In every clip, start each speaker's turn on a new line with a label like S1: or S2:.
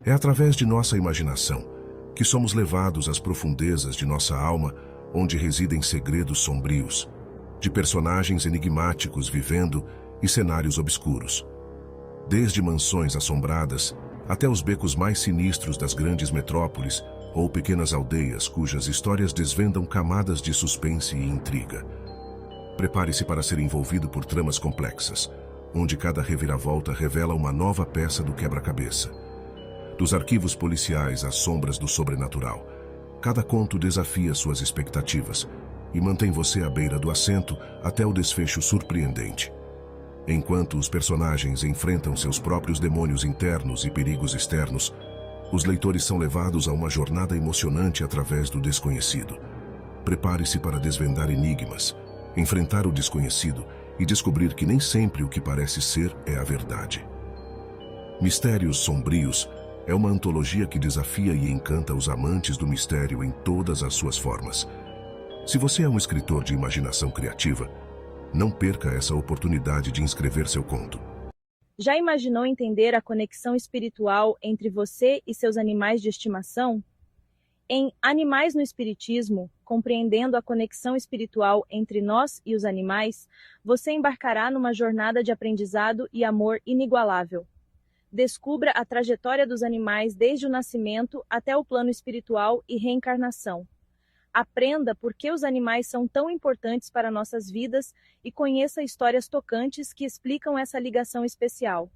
S1: É através de nossa imaginação que somos levados às profundezas de nossa alma, onde residem segredos sombrios, de personagens enigmáticos vivendo e cenários obscuros. Desde mansões assombradas até os becos mais sinistros das grandes metrópoles ou pequenas aldeias cujas histórias desvendam camadas de suspense e intriga. Prepare-se para ser envolvido por tramas complexas, onde cada reviravolta revela uma nova peça do quebra-cabeça. Dos arquivos policiais às sombras do sobrenatural, cada conto desafia suas expectativas e mantém você à beira do assento até o desfecho surpreendente. Enquanto os personagens enfrentam seus próprios demônios internos e perigos externos, os leitores são levados a uma jornada emocionante através do desconhecido. Prepare-se para desvendar enigmas, enfrentar o desconhecido e descobrir que nem sempre o que parece ser é a verdade. Mistérios Sombrios é uma antologia que desafia e encanta os amantes do mistério em todas as suas formas. Se você é um escritor de imaginação criativa, não perca essa oportunidade de inscrever seu conto.
S2: Já imaginou entender a conexão espiritual entre você e seus animais de estimação? Em Animais no Espiritismo, compreendendo a conexão espiritual entre nós e os animais, você embarcará numa jornada de aprendizado e amor inigualável. Descubra a trajetória dos animais desde o nascimento até o plano espiritual e reencarnação. Aprenda por que os animais são tão importantes para nossas vidas e conheça histórias tocantes que explicam essa ligação especial.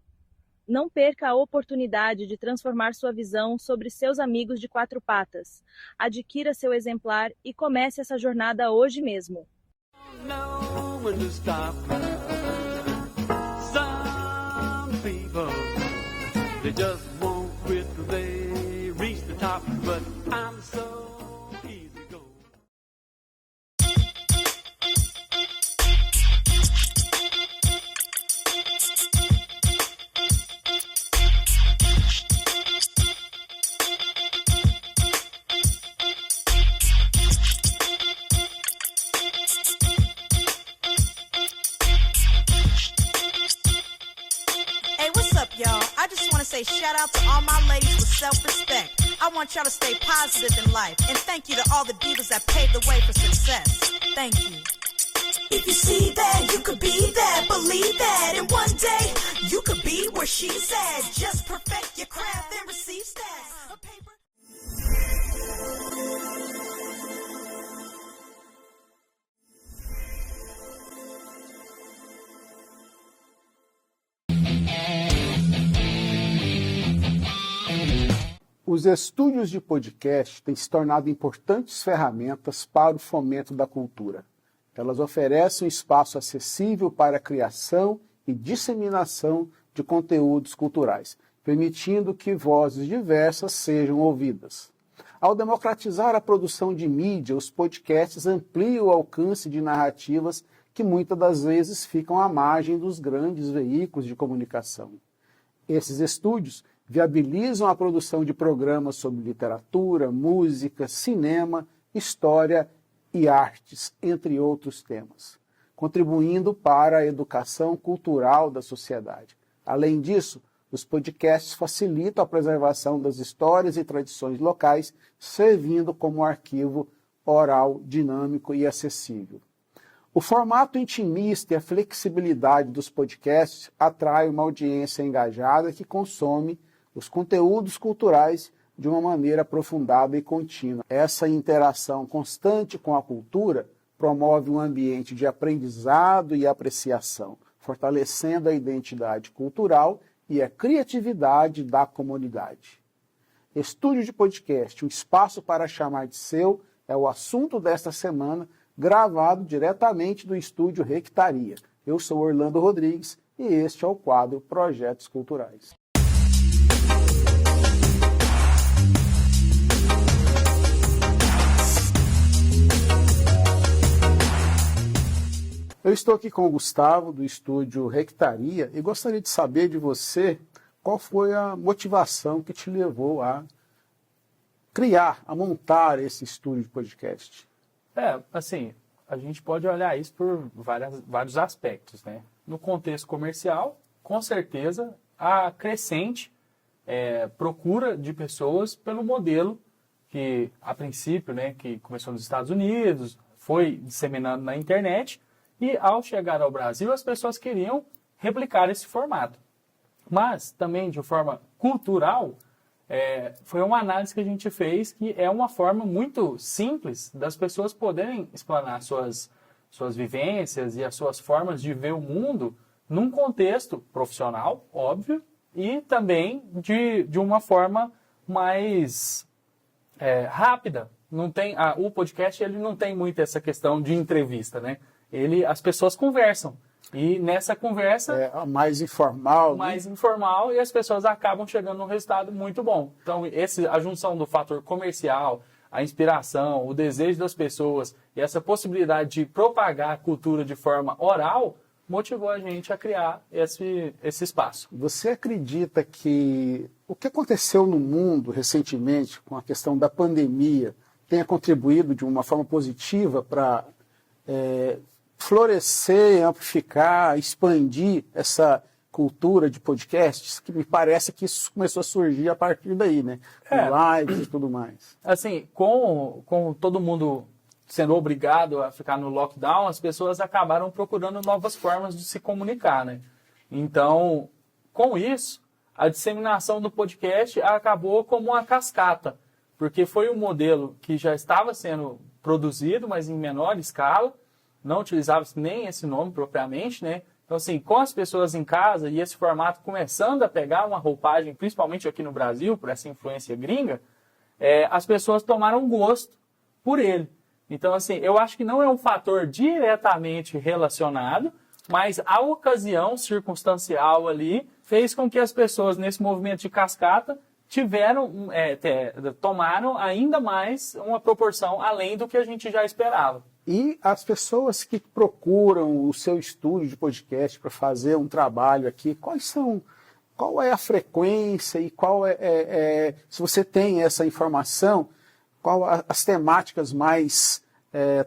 S2: Não perca a oportunidade de transformar sua visão sobre seus amigos de quatro patas. Adquira seu exemplar e comece essa jornada hoje mesmo.
S3: They just won't quit till they reach the top, but I'm so easy going.
S4: Y'all, I just want to say shout out to all my ladies with self-respect. I want y'all to stay positive in life, and thank you to all the divas that paved the way for success. Thank you. If you see that, you could be that, believe that, and one day you could be where she's at. Just perfect your craft and receive stats. A paper.
S5: Os estúdios de podcast têm se tornado importantes ferramentas para o fomento da cultura. Elas oferecem um espaço acessível para a criação e disseminação de conteúdos culturais, permitindo que vozes diversas sejam ouvidas. Ao democratizar a produção de mídia, os podcasts ampliam o alcance de narrativas que muitas das vezes ficam à margem dos grandes veículos de comunicação. Esses estúdios viabilizam a produção de programas sobre literatura, música, cinema, história e artes, entre outros temas, contribuindo para a educação cultural da sociedade. Além disso, os podcasts facilitam a preservação das histórias e tradições locais, servindo como arquivo oral, dinâmico e acessível. O formato intimista e a flexibilidade dos podcasts atrai uma audiência engajada que consome os conteúdos culturais de uma maneira aprofundada e contínua. Essa interação constante com a cultura promove um ambiente de aprendizado e apreciação, fortalecendo a identidade cultural e a criatividade da comunidade. Estúdio de podcast, um espaço para chamar de seu, é o assunto desta semana, gravado diretamente do estúdio Rectaria. Eu sou Orlando Rodrigues e este é o quadro Projetos Culturais. Eu estou aqui com o Gustavo, do estúdio Rectaria, e gostaria de saber de você qual foi a motivação que te levou a criar, a montar esse estúdio de podcast.
S6: Assim, a gente pode olhar isso por vários aspectos, né? No contexto comercial, com certeza, a Crescente procura de pessoas pelo modelo que, a princípio, né, que começou nos Estados Unidos, foi disseminando na internet, e ao chegar ao Brasil, as pessoas queriam replicar esse formato. Mas, também, de forma cultural, foi uma análise que a gente fez que é uma forma muito simples das pessoas poderem explanar suas vivências e as suas formas de ver o mundo num contexto profissional, óbvio, e também de uma forma mais rápida. Não tem, o podcast ele não tem muito essa questão de entrevista, né? As pessoas conversam. E nessa conversa...
S5: É mais informal.
S6: Mais informal, e as pessoas acabam chegando num resultado muito bom. Então, a junção do fator comercial, a inspiração, o desejo das pessoas e essa possibilidade de propagar a cultura de forma oral motivou a gente a criar esse espaço.
S5: Você acredita que o que aconteceu no mundo recentemente com a questão da pandemia tenha contribuído de uma forma positiva para florescer, amplificar, expandir essa cultura de podcasts, que me parece que isso começou a surgir a partir daí, né? Lives e tudo mais.
S6: Assim, com todo mundo sendo obrigado a ficar no lockdown, as pessoas acabaram procurando novas formas de se comunicar, né? Então, com isso, a disseminação do podcast acabou como uma cascata, porque foi um modelo que já estava sendo produzido, mas em menor escala, não utilizava-se nem esse nome propriamente, né? Então, assim, com as pessoas em casa e esse formato começando a pegar uma roupagem, principalmente aqui no Brasil, por essa influência gringa, as pessoas tomaram gosto por ele. Então, assim, eu acho que não é um fator diretamente relacionado, mas a ocasião circunstancial ali fez com que as pessoas, nesse movimento de cascata, tomaram ainda mais uma proporção além do que a gente já esperava.
S5: E as pessoas que procuram o seu estúdio de podcast para fazer um trabalho aqui, qual é a frequência e se você tem essa informação, qual as temáticas mais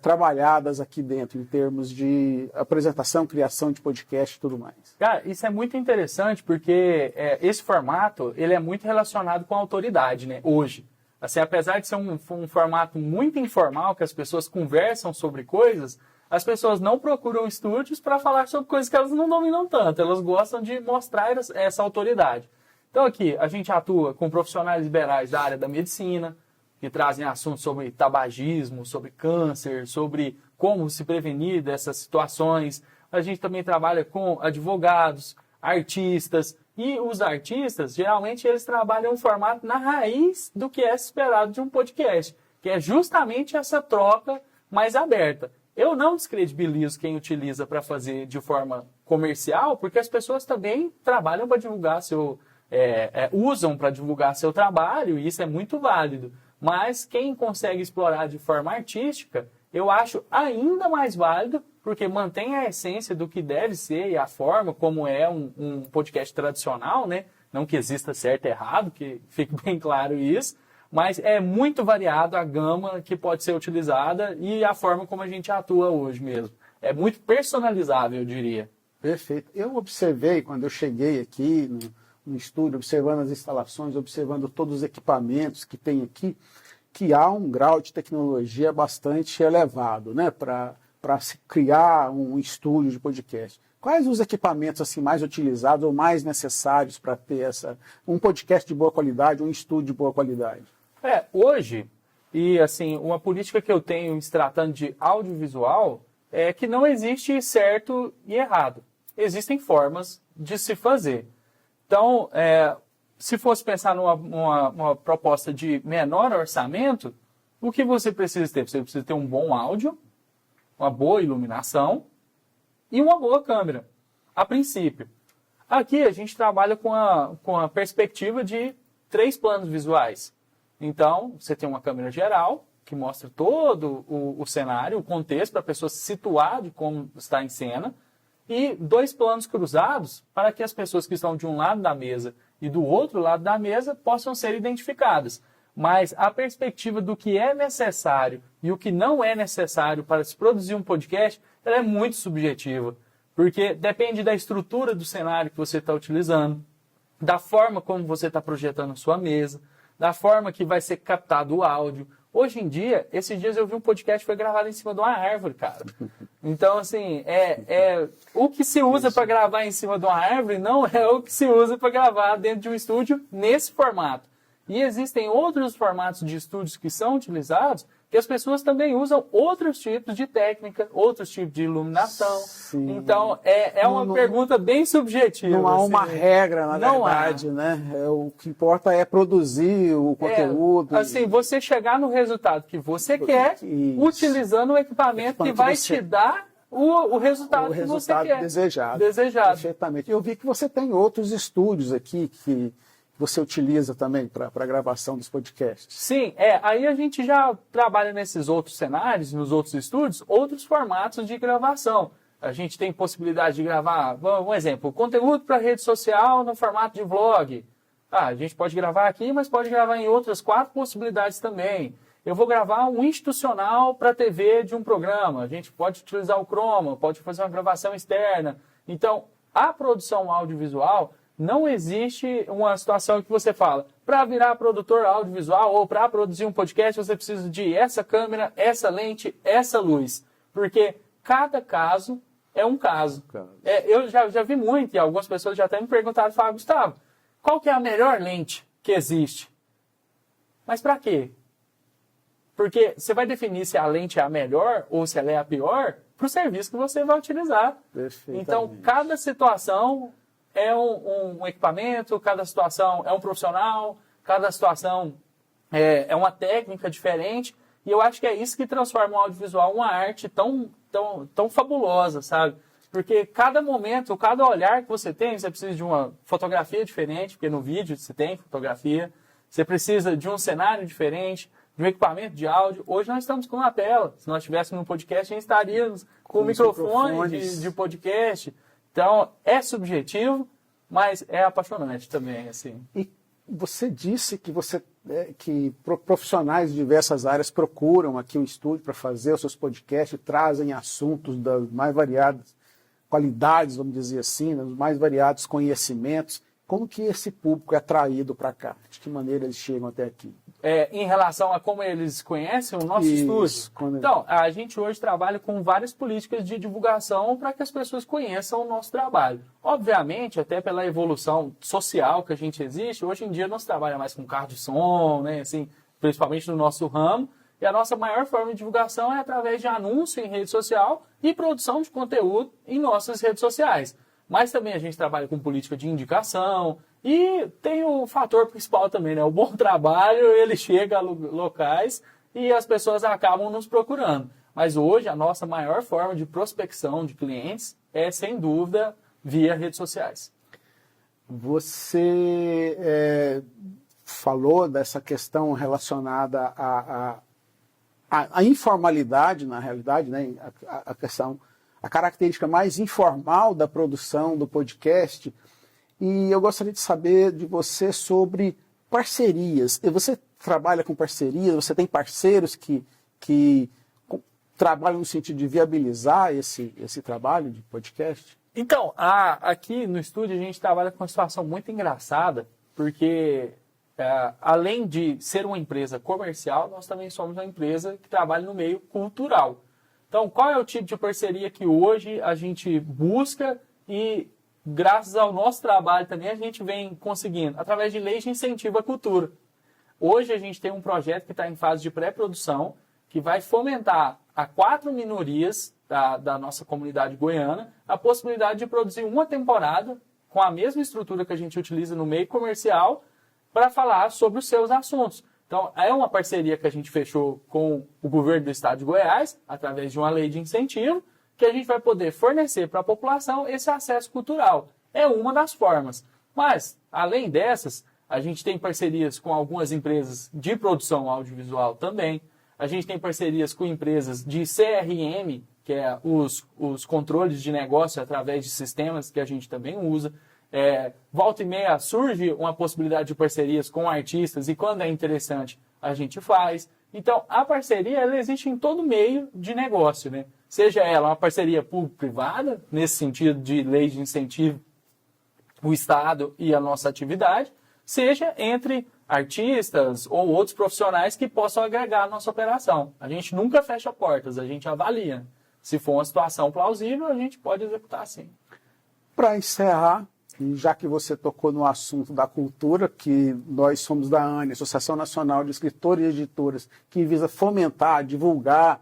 S5: trabalhadas aqui dentro, em termos de apresentação, criação de podcast e tudo mais?
S6: Cara, isso é muito interessante porque esse formato ele é muito relacionado com a autoridade, né, hoje. Assim, apesar de ser um formato muito informal, que as pessoas conversam sobre coisas, as pessoas não procuram estúdios para falar sobre coisas que elas não dominam tanto. Elas gostam de mostrar essa autoridade. Então aqui, a gente atua com profissionais liberais da área da medicina, que trazem assuntos sobre tabagismo, sobre câncer, sobre como se prevenir dessas situações. A gente também trabalha com advogados, artistas. E os artistas, geralmente, eles trabalham um formato na raiz do que é esperado de um podcast, que é justamente essa troca mais aberta. Eu não descredibilizo quem utiliza para fazer de forma comercial, porque as pessoas também trabalham para divulgar usam para divulgar seu trabalho, e isso é muito válido. Mas quem consegue explorar de forma artística, eu acho ainda mais válido, porque mantém a essência do que deve ser e a forma como é um podcast tradicional, né? Não que exista certo e errado, que fique bem claro isso, mas é muito variado a gama que pode ser utilizada e a forma como a gente atua hoje mesmo. É muito personalizável, eu diria.
S5: Perfeito. Eu observei, quando eu cheguei aqui no estúdio, observando as instalações, observando todos os equipamentos que tem aqui, que há um grau de tecnologia bastante elevado, né, para se criar um estúdio de podcast. Quais os equipamentos assim mais utilizados ou mais necessários para ter um podcast de boa qualidade, um estúdio de boa qualidade?
S6: Hoje, e assim, uma política que eu tenho se tratando de audiovisual é que não existe certo e errado. Existem formas de se fazer. Então, se fosse pensar numa proposta de menor orçamento, o que você precisa ter? Você precisa ter um bom áudio, uma boa iluminação e uma boa câmera, a princípio. Aqui a gente trabalha com a perspectiva de 3 planos visuais. Então, você tem uma câmera geral, que mostra todo o cenário, o contexto, para a pessoa se situar de como está em cena, e 2 planos cruzados para que as pessoas que estão de um lado da mesa e do outro lado da mesa possam ser identificadas. Mas a perspectiva do que é necessário e o que não é necessário para se produzir um podcast, ela é muito subjetiva. Porque depende da estrutura do cenário que você está utilizando. da forma como você está projetando a sua mesa, da forma que vai ser captado o áudio. Hoje em dia, esses dias eu vi um podcast que foi gravado em cima de uma árvore, cara. Então, assim, o que se usa para gravar em cima de uma árvore não é o que se usa para gravar dentro de um estúdio nesse formato. E existem outros formatos de estúdios que são utilizados que as pessoas também usam outros tipos de técnica, outros tipos de iluminação.
S5: Sim.
S6: Então, é uma pergunta bem subjetiva.
S5: Não há
S6: assim,
S5: uma regra, na
S6: não
S5: verdade, né? O que importa é produzir o conteúdo.
S6: Assim, você chegar no resultado que você quer,
S5: Isso.
S6: utilizando o equipamento que vai te dar o resultado que você quer.
S5: desejado. Perfeitamente. Eu vi que você tem outros estúdios aqui que você utiliza também para a gravação dos podcasts.
S6: Sim, aí a gente já trabalha nesses outros cenários, nos outros estúdios, outros formatos de gravação. A gente tem possibilidade de gravar, um exemplo, conteúdo para rede social no formato de vlog. A gente pode gravar aqui, mas pode gravar em outras 4 possibilidades também. Eu vou gravar um institucional para a TV de um programa. A gente pode utilizar o Chroma, pode fazer uma gravação externa. Então, a produção audiovisual, não existe uma situação que você fala, para virar produtor audiovisual ou para produzir um podcast, você precisa de essa câmera, essa lente, essa luz. Porque cada caso é um caso. Eu já vi muito, e algumas pessoas já até me perguntaram, falaram, Gustavo, qual que é a melhor lente que existe? Mas para quê? Porque você vai definir se a lente é a melhor ou se ela é a pior para o serviço que você vai utilizar. Então, cada situação é um equipamento, cada situação é um profissional, cada situação é uma técnica diferente. E eu acho que é isso que transforma o audiovisual uma arte tão fabulosa, sabe? Porque cada momento, cada olhar que você tem, você precisa de uma fotografia diferente, porque no vídeo você tem fotografia, você precisa de um cenário diferente, de um equipamento de áudio. Hoje nós estamos com uma tela. Se nós estivéssemos no podcast, a gente estaria com um microfone de podcast. Então, é subjetivo, mas é apaixonante também, assim.
S5: E você disse que que profissionais de diversas áreas procuram aqui o estúdio para fazer os seus podcasts, trazem assuntos das mais variadas qualidades, vamos dizer assim, dos mais variados conhecimentos. Como que esse público é atraído para cá? De que maneira eles chegam até aqui?
S6: Em relação a como eles conhecem o nosso estúdio? Então, a gente hoje trabalha com várias políticas de divulgação para que as pessoas conheçam o nosso trabalho. Obviamente, até pela evolução social que a gente existe, hoje em dia nós trabalhamos mais com carro de som, né, assim, principalmente no nosso ramo, e a nossa maior forma de divulgação é através de anúncio em rede social e produção de conteúdo em nossas redes sociais. Mas também a gente trabalha com política de indicação e tem o fator principal também, né? O bom trabalho, ele chega a locais e as pessoas acabam nos procurando. Mas hoje a nossa maior forma de prospecção de clientes é, sem dúvida, via redes sociais.
S5: Você falou dessa questão relacionada à informalidade, na realidade, né? A característica mais informal da produção do podcast. E eu gostaria de saber de você sobre parcerias. Você trabalha com parcerias? Você tem parceiros que trabalham no sentido de viabilizar esse trabalho de podcast?
S6: Então, aqui no estúdio a gente trabalha com uma situação muito engraçada, porque além de ser uma empresa comercial, nós também somos uma empresa que trabalha no meio cultural. Então, qual é o tipo de parceria que hoje a gente busca e, graças ao nosso trabalho também, a gente vem conseguindo? Através de leis de incentivo à cultura. Hoje a gente tem um projeto que está em fase de pré-produção, que vai fomentar a 4 minorias da nossa comunidade goiana a possibilidade de produzir uma temporada com a mesma estrutura que a gente utiliza no meio comercial para falar sobre os seus assuntos. Então, é uma parceria que a gente fechou com o governo do estado de Goiás, através de uma lei de incentivo, que a gente vai poder fornecer para a população esse acesso cultural. É uma das formas. Mas, além dessas, a gente tem parcerias com algumas empresas de produção audiovisual também. A gente tem parcerias com empresas de CRM, que é os controles de negócio através de sistemas que a gente também usa. Volta e meia surge uma possibilidade de parcerias com artistas e quando é interessante a gente faz. Então a parceria ela existe em todo meio de negócio, né? Seja ela uma parceria público-privada, nesse sentido de lei de incentivo o Estado e a nossa atividade, seja entre artistas ou outros profissionais que possam agregar a nossa operação. A gente nunca fecha portas, a gente avalia. Se for uma situação plausível, a gente pode executar sim.
S5: Para encerrar, e já que você tocou no assunto da cultura, que nós somos da ANE, Associação Nacional de Escritores e Editoras, que visa fomentar, divulgar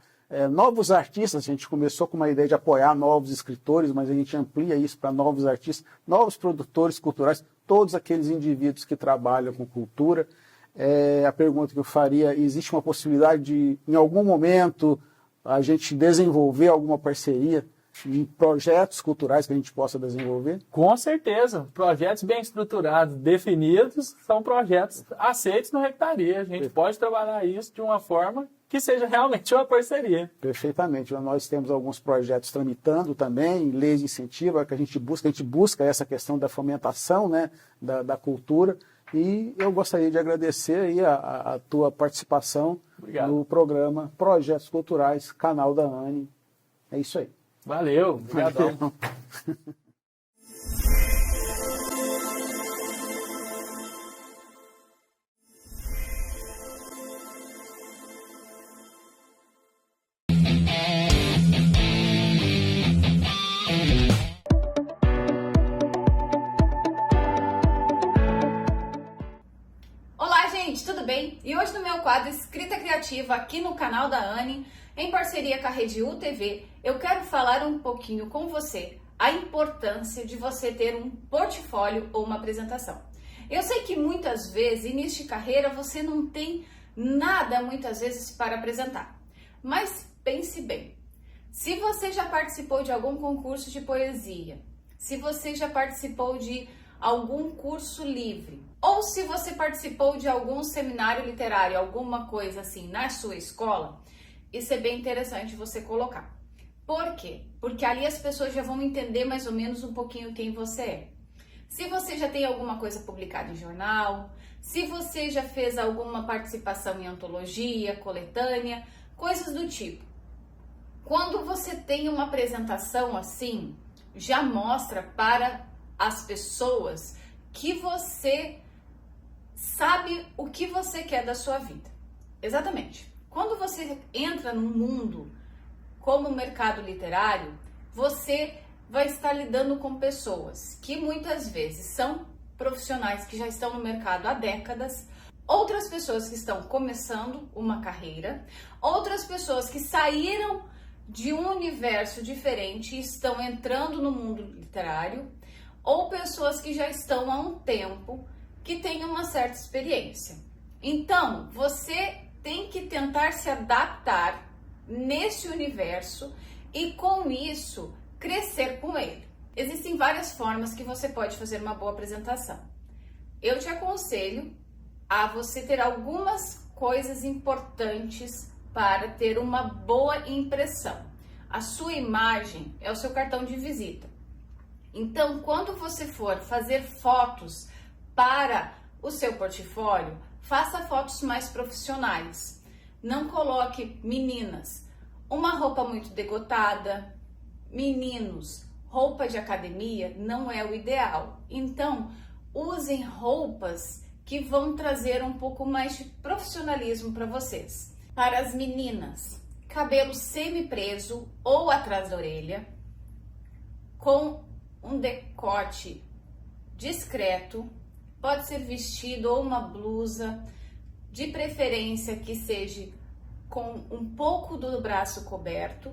S5: novos artistas. A gente começou com uma ideia de apoiar novos escritores, mas a gente amplia isso para novos artistas, novos produtores culturais, todos aqueles indivíduos que trabalham com cultura. A pergunta que eu faria, existe uma possibilidade de, em algum momento, a gente desenvolver alguma parceria em projetos culturais que a gente possa desenvolver?
S6: Com certeza. Projetos bem estruturados, definidos, são projetos aceitos no Rectaria. A gente pode trabalhar isso de uma forma que seja realmente uma parceria.
S5: Perfeitamente. Nós temos alguns projetos tramitando também, leis de incentivo que a gente busca essa questão da fomentação, né, da cultura. E eu gostaria de agradecer aí a tua participação no programa Projetos Culturais, canal da ANE. É isso aí.
S6: Valeu, obrigadão.
S7: Olá, gente, tudo bem? E hoje no meu quadro Escrita Criativa aqui no canal da ANE, em parceria com a Rede UTV, eu quero falar um pouquinho com você a importância de você ter um portfólio ou uma apresentação. Eu sei que muitas vezes, início de carreira, você não tem nada muitas vezes para apresentar. Mas pense bem, se você já participou de algum concurso de poesia, se você já participou de algum curso livre, ou se você participou de algum seminário literário, alguma coisa assim na sua escola, isso é bem interessante você colocar. Por quê? Porque ali as pessoas já vão entender mais ou menos um pouquinho quem você é. Se você já tem alguma coisa publicada em jornal, se você já fez alguma participação em antologia, coletânea, coisas do tipo. Quando você tem uma apresentação assim, já mostra para as pessoas que você sabe o que você quer da sua vida. Exatamente. Quando você entra num mundo como o mercado literário, você vai estar lidando com pessoas que muitas vezes são profissionais que já estão no mercado há décadas, outras pessoas que estão começando uma carreira, outras pessoas que saíram de um universo diferente e estão entrando no mundo literário, ou pessoas que já estão há um tempo, que têm uma certa experiência. Então, você tem que tentar se adaptar nesse universo e com isso crescer com ele. Existem várias formas que você pode fazer uma boa apresentação. Eu te aconselho a você ter algumas coisas importantes para ter uma boa impressão. A sua imagem é o seu cartão de visita. Então, quando você for fazer fotos para o seu portfólio, faça fotos mais profissionais. Não coloque meninas, uma roupa muito decotada, meninos, roupa de academia não é o ideal. Então, usem roupas que vão trazer um pouco mais de profissionalismo para vocês. Para as meninas, cabelo semi-preso ou atrás da orelha, com um decote discreto, pode ser vestido ou uma blusa, de preferência que seja com um pouco do braço coberto.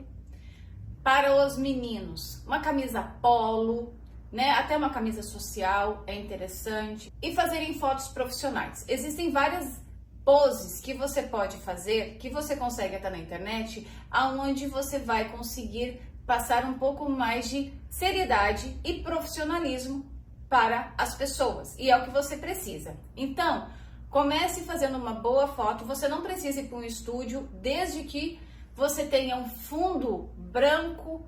S7: Para os meninos, uma camisa polo, né? Até uma camisa social é interessante. E fazerem fotos profissionais. Existem várias poses que você pode fazer, que você consegue até na internet, aonde você vai conseguir passar um pouco mais de seriedade e profissionalismo para as pessoas, e é o que você precisa. Então, comece fazendo uma boa foto. Você não precisa ir para um estúdio, desde que você tenha um fundo branco,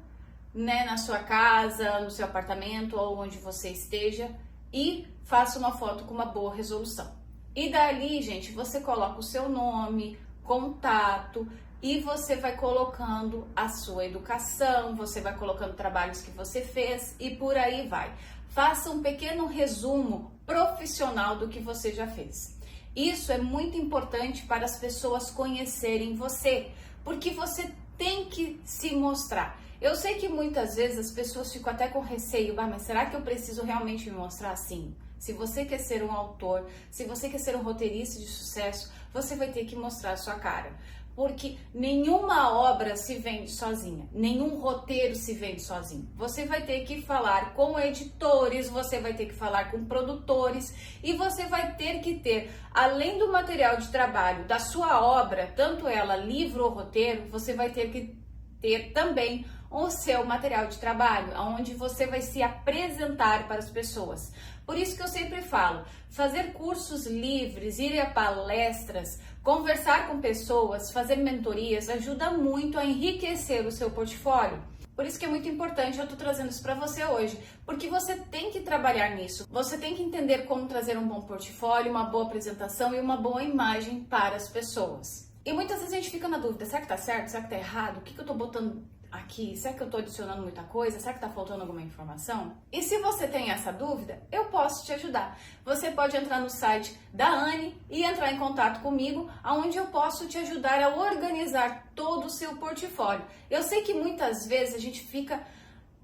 S7: né, na sua casa, no seu apartamento ou onde você esteja, e faça uma foto com uma boa resolução. E dali, gente, você coloca o seu nome, contato, e você vai colocando a sua educação, você vai colocando trabalhos que você fez e por aí vai. faça um pequeno resumo profissional do que você já fez. Isso é muito importante para as pessoas conhecerem você, porque você tem que se mostrar. Eu sei que muitas vezes as pessoas ficam até com receio, mas será que eu preciso realmente me mostrar assim? Se você quer ser um autor, se você quer ser um roteirista de sucesso, você vai ter que mostrar a sua cara. Porque nenhuma obra se vende sozinha, nenhum roteiro se vende sozinho. Você vai ter que falar com editores, você vai ter que falar com produtores e você vai ter que ter, além do material de trabalho da sua obra, tanto ela livro ou roteiro, você vai ter que ter também o seu material de trabalho, onde você vai se apresentar para as pessoas. Por isso que eu sempre falo, fazer cursos livres, ir a palestras, conversar com pessoas, fazer mentorias, ajuda muito a enriquecer o seu portfólio. Por isso que é muito importante, eu estou trazendo isso para você hoje, porque você tem que trabalhar nisso. Você tem que entender como trazer um bom portfólio, uma boa apresentação e uma boa imagem para as pessoas. E muitas vezes a gente fica na dúvida, será que tá certo? Será que tá errado? O que eu tô botando aqui? Será que eu tô adicionando muita coisa? Será que tá faltando alguma informação? E se você tem essa dúvida, eu posso te ajudar. Você pode entrar no site da Anne e entrar em contato comigo, onde eu posso te ajudar a organizar todo o seu portfólio. Eu sei que muitas vezes a gente fica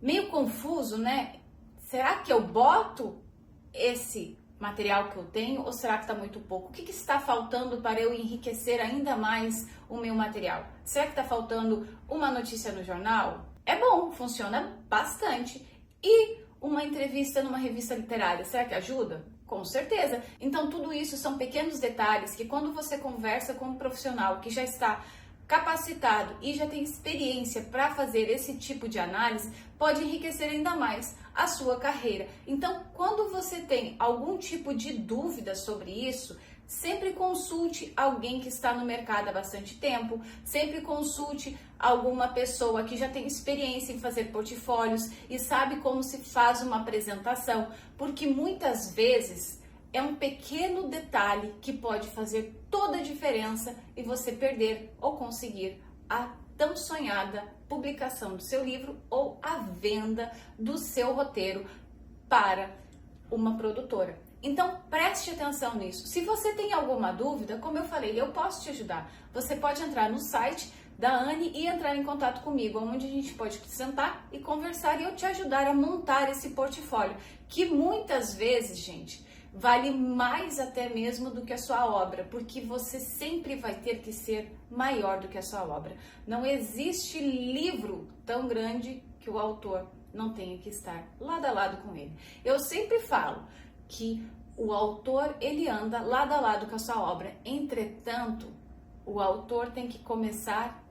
S7: meio confuso, né? Será que eu boto esse material que eu tenho ou será que está muito pouco? O que está faltando para eu enriquecer ainda mais o meu material? Será que está faltando uma notícia no jornal? É bom, funciona bastante. E uma entrevista numa revista literária, será que ajuda? Com certeza. Então tudo isso são pequenos detalhes que quando você conversa com um profissional que já está capacitado e já tem experiência para fazer esse tipo de análise, pode enriquecer ainda mais a sua carreira. Então, quando você tem algum tipo de dúvida sobre isso, sempre consulte alguém que está no mercado há bastante tempo, sempre consulte alguma pessoa que já tem experiência em fazer portfólios e sabe como se faz uma apresentação, porque muitas vezes é um pequeno detalhe que pode fazer toda a diferença e você perder ou conseguir a tão sonhada publicação do seu livro ou a venda do seu roteiro para uma produtora. Então preste atenção nisso. Se você tem alguma dúvida, como eu falei, eu posso te ajudar. Você pode entrar no site da Anne e entrar em contato comigo, onde a gente pode sentar e conversar e eu te ajudar a montar esse portfólio, que muitas vezes, gente, vale mais até mesmo do que a sua obra, porque você sempre vai ter que ser maior do que a sua obra. Não existe livro tão grande que o autor não tenha que estar lado a lado com ele. Eu sempre falo que o autor, ele anda lado a lado com a sua obra. Entretanto, o autor tem que começar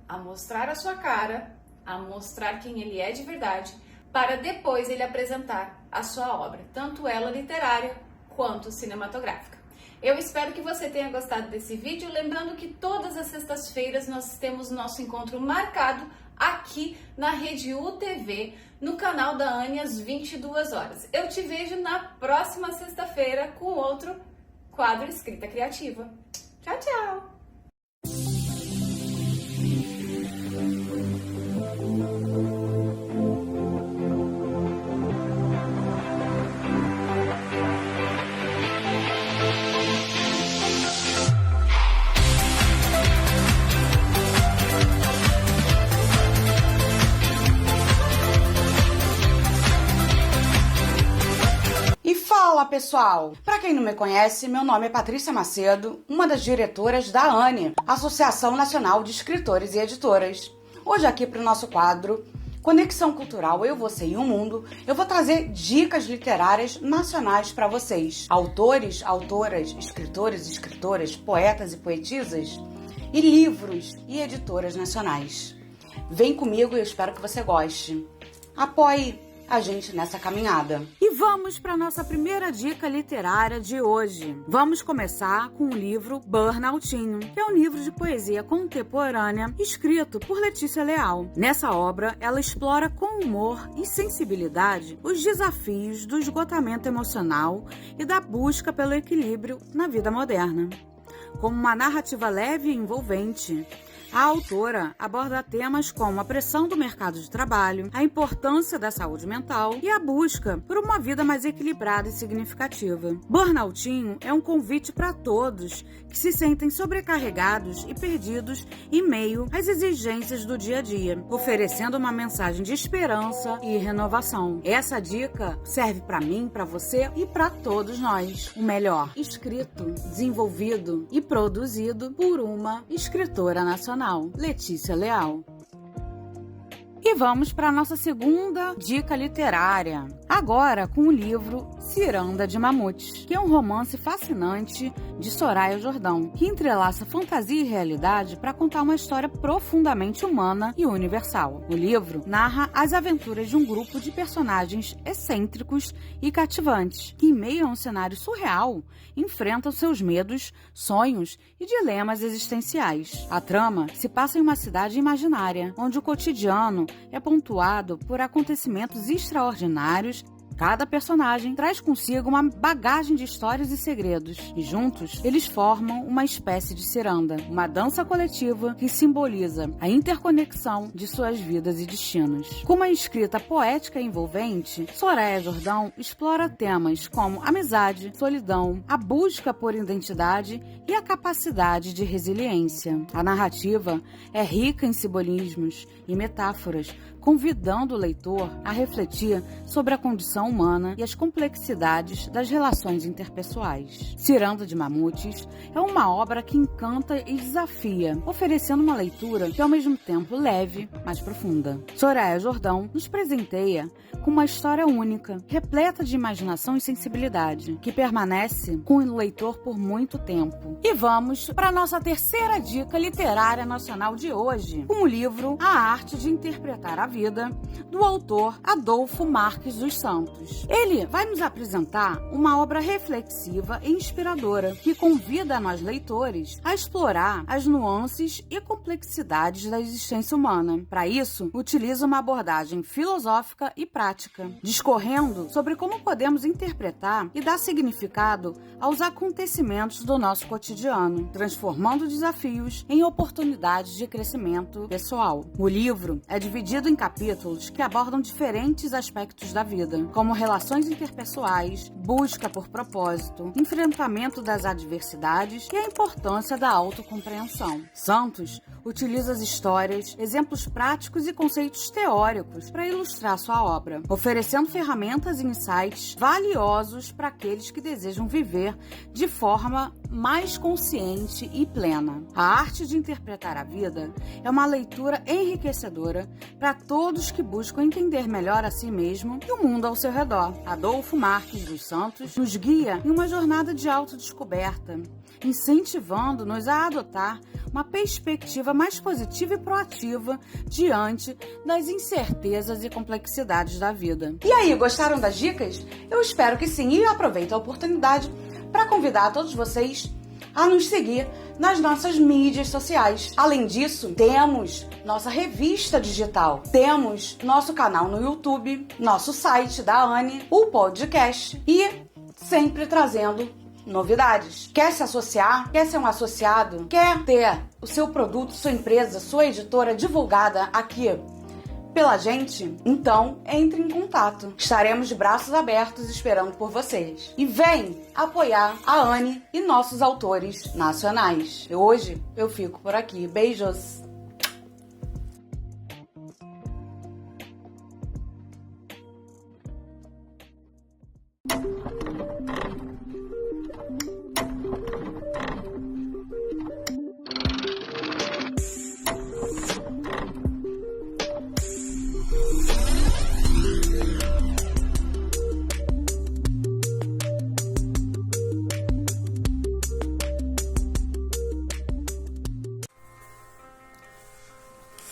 S7: a mostrar a sua cara, a mostrar quem ele é de verdade, para depois ele apresentar a sua obra, tanto ela literária quanto cinematográfica. Eu espero que você tenha gostado desse vídeo, lembrando que todas as sextas-feiras nós temos nosso encontro marcado aqui na Rede UTV, no canal da Anne, às 22 horas. Eu te vejo na próxima sexta-feira com outro quadro Escrita Criativa. Tchau, tchau!
S8: Fala pessoal! Para quem não me conhece, meu nome é Patrícia Macedo, uma das diretoras da ANE, Associação Nacional de Escritores e Editoras. Hoje aqui para o nosso quadro Conexão Cultural Eu, Você e o Mundo, eu vou trazer dicas literárias nacionais para vocês. Autores, autoras, escritores e escritoras, poetas e poetisas e livros e editoras nacionais. Vem comigo e eu espero que você goste. Apoie a gente nessa caminhada.
S9: E vamos para nossa primeira dica literária de hoje. Vamos começar com o livro Burnoutinho, que é um livro de poesia contemporânea escrito por Letícia Leal. Nessa obra, ela explora com humor e sensibilidade os desafios do esgotamento emocional e da busca pelo equilíbrio na vida moderna. como uma narrativa leve e envolvente, a autora aborda temas como a pressão do mercado de trabalho, a importância da saúde mental e a busca por uma vida mais equilibrada e significativa. Burnoutinho é um convite para todos que se sentem sobrecarregados e perdidos em meio às exigências do dia a dia, oferecendo uma mensagem de esperança e renovação. Essa dica serve para mim, para você e para todos nós. O melhor, escrito, desenvolvido e produzido por uma escritora nacional, Letícia Leal. E vamos para a nossa segunda dica literária, agora com o livro Ciranda de Mamute, que é um romance fascinante de Soraya Jordão, que entrelaça fantasia e realidade para contar uma história profundamente humana e universal. O livro narra as aventuras de um grupo de personagens excêntricos e cativantes, que em meio a um cenário surreal, enfrentam seus medos, sonhos e dilemas existenciais. A trama se passa em uma cidade imaginária, onde o cotidiano é pontuado por acontecimentos extraordinários. Cada personagem traz consigo uma bagagem de histórias e segredos, e juntos eles formam uma espécie de ciranda, uma dança coletiva que simboliza a interconexão de suas vidas e destinos. Com uma escrita poética e envolvente, Soraya Jordão explora temas como amizade, solidão, a busca por identidade e a capacidade de resiliência. A narrativa é rica em simbolismos e metáforas, convidando o leitor a refletir sobre a condição humana e as complexidades das relações interpessoais. Ciranda de Mamutes é uma obra que encanta e desafia, oferecendo uma leitura que é ao mesmo tempo leve, mas profunda. Soraya Jordão nos presenteia com uma história única, repleta de imaginação e sensibilidade, que permanece com o leitor por muito tempo. E vamos para a nossa terceira dica literária nacional de hoje, com o livro A Arte de Interpretar a Vida, do autor Adolfo Marques dos Santos. Ele vai nos apresentar uma obra reflexiva e inspiradora, que convida a nós leitores a explorar as nuances e complexidades da existência humana. Para isso, utiliza uma abordagem filosófica e prática, discorrendo sobre como podemos interpretar e dar significado aos acontecimentos do nosso cotidiano, transformando desafios em oportunidades de crescimento pessoal. O livro é dividido em capítulos que abordam diferentes aspectos da vida, como relações interpessoais, busca por propósito, enfrentamento das adversidades e a importância da autocompreensão. Santos utiliza as histórias, exemplos práticos e conceitos teóricos para ilustrar sua obra, oferecendo ferramentas e insights valiosos para aqueles que desejam viver de forma mais consciente e plena. A Arte de Interpretar a Vida é uma leitura enriquecedora para todos que buscam entender melhor a si mesmo e o mundo ao seu redor. Adolfo Marques dos Santos nos guia em uma jornada de autodescoberta, incentivando-nos a adotar uma perspectiva mais positiva e proativa diante das incertezas e complexidades da vida.
S8: E aí, gostaram das dicas? Eu espero que sim, e aproveito a oportunidade para convidar todos vocês a nos seguir nas nossas mídias sociais. Além disso, temos nossa revista digital, temos nosso canal no YouTube, nosso site da Anne, o podcast e sempre trazendo novidades. Quer se associar? Quer ser um associado? Quer ter o seu produto, sua empresa, sua editora divulgada aqui pela gente? Então, entre em contato. Estaremos de braços abertos esperando por vocês. E vem apoiar a Anne e nossos autores nacionais. Hoje eu fico por aqui. Beijos!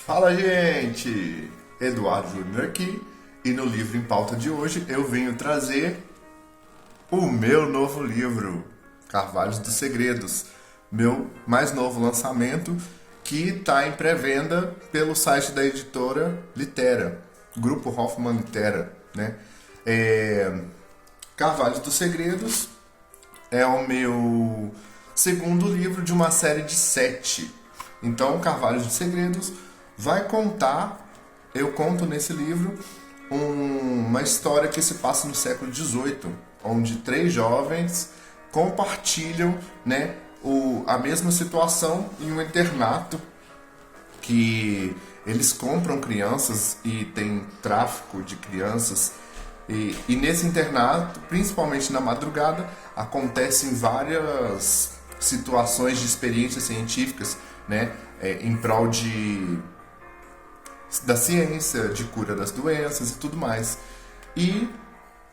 S10: Fala, gente! Eduardo Júnior aqui, e no livro em pauta de hoje eu venho trazer o meu novo livro, Carvalhos dos Segredos, meu mais novo lançamento, que está em pré-venda pelo site da editora Litera, Grupo Hoffman Litera, né? Carvalhos dos Segredos é o meu segundo livro de uma série de 7. Então, Carvalhos de Segredos vai contar, eu conto nesse livro, uma história que se passa no século XVIII, onde 3 jovens compartilham, né, a mesma situação em um internato, que eles compram crianças e tem tráfico de crianças. E nesse internato, principalmente na madrugada, acontecem várias situações de experiências científicas, né, em prol da ciência, de cura das doenças e tudo mais. E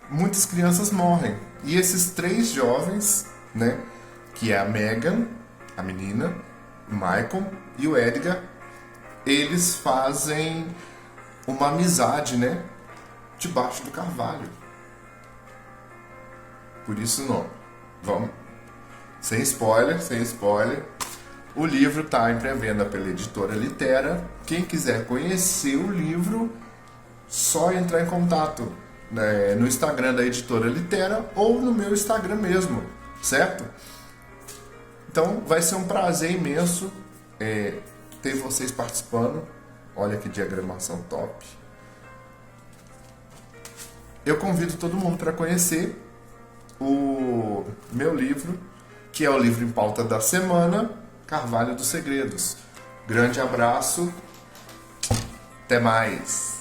S10: muitas crianças morrem. E esses 3 jovens, né, que é a Megan, a menina, o Michael e o Edgar, eles fazem uma amizade, né, debaixo do carvalho. Por isso não. Vamos. Sem spoiler. O livro está em pré-venda pela editora Litera. Quem quiser conhecer o livro, só entrar em contato, né, no Instagram da editora Litera ou no meu Instagram mesmo, certo? Então vai ser um prazer imenso ter vocês participando. Olha que diagramação top. Eu convido todo mundo para conhecer o meu livro, que é o livro em pauta da semana, Carvalho dos Segredos. Grande abraço, até mais!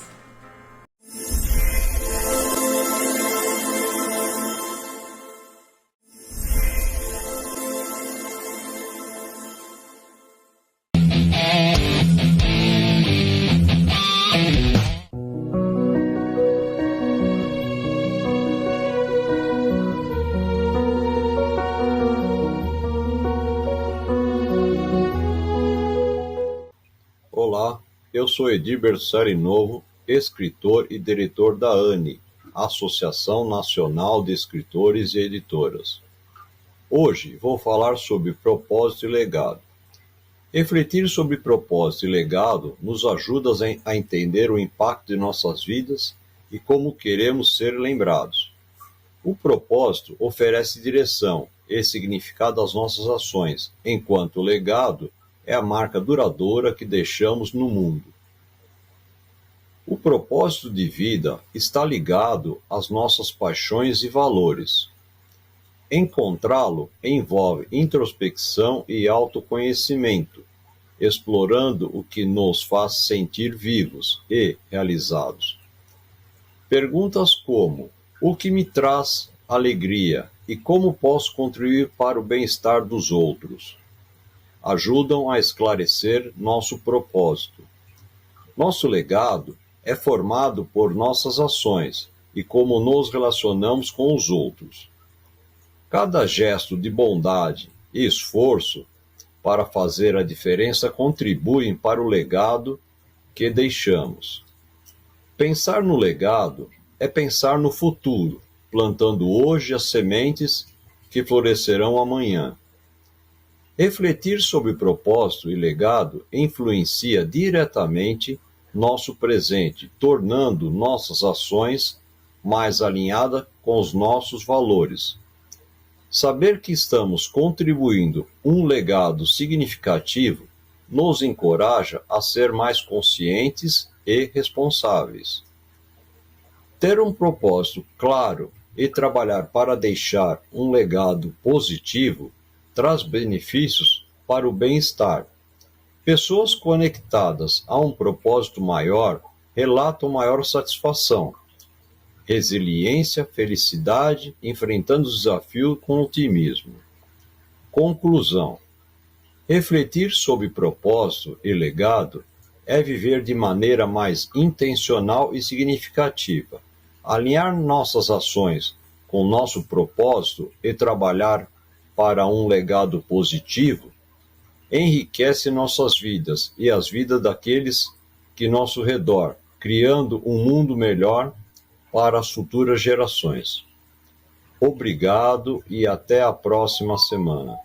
S11: Olá, eu sou Edir Bersari Novo, escritor e diretor da ANI, Associação Nacional de Escritores e Editoras. Hoje vou falar sobre propósito e legado. Refletir sobre propósito e legado nos ajuda a entender o impacto de nossas vidas e como queremos ser lembrados. O propósito oferece direção e significado às nossas ações, enquanto o legado é a marca duradoura que deixamos no mundo. O propósito de vida está ligado às nossas paixões e valores. Encontrá-lo envolve introspecção e autoconhecimento, explorando o que nos faz sentir vivos e realizados. Perguntas como: o que me traz alegria e como posso contribuir para o bem-estar dos outros? Ajudam a esclarecer nosso propósito. Nosso legado é formado por nossas ações e como nos relacionamos com os outros. Cada gesto de bondade e esforço para fazer a diferença contribuem para o legado que deixamos. Pensar no legado é pensar no futuro, plantando hoje as sementes que florescerão amanhã. Refletir sobre propósito e legado influencia diretamente nosso presente, tornando nossas ações mais alinhadas com os nossos valores. Saber que estamos contribuindo um legado significativo nos encoraja a ser mais conscientes e responsáveis. Ter um propósito claro e trabalhar para deixar um legado positivo traz benefícios para o bem-estar. Pessoas conectadas a um propósito maior relatam maior satisfação, resiliência, felicidade, enfrentando os desafios com otimismo. Conclusão: refletir sobre propósito e legado é viver de maneira mais intencional e significativa. Alinhar nossas ações com nosso propósito e trabalhar para um legado positivo enriquece nossas vidas e as vidas daqueles que nosso redor, criando um mundo melhor para as futuras gerações. Obrigado e até a próxima semana.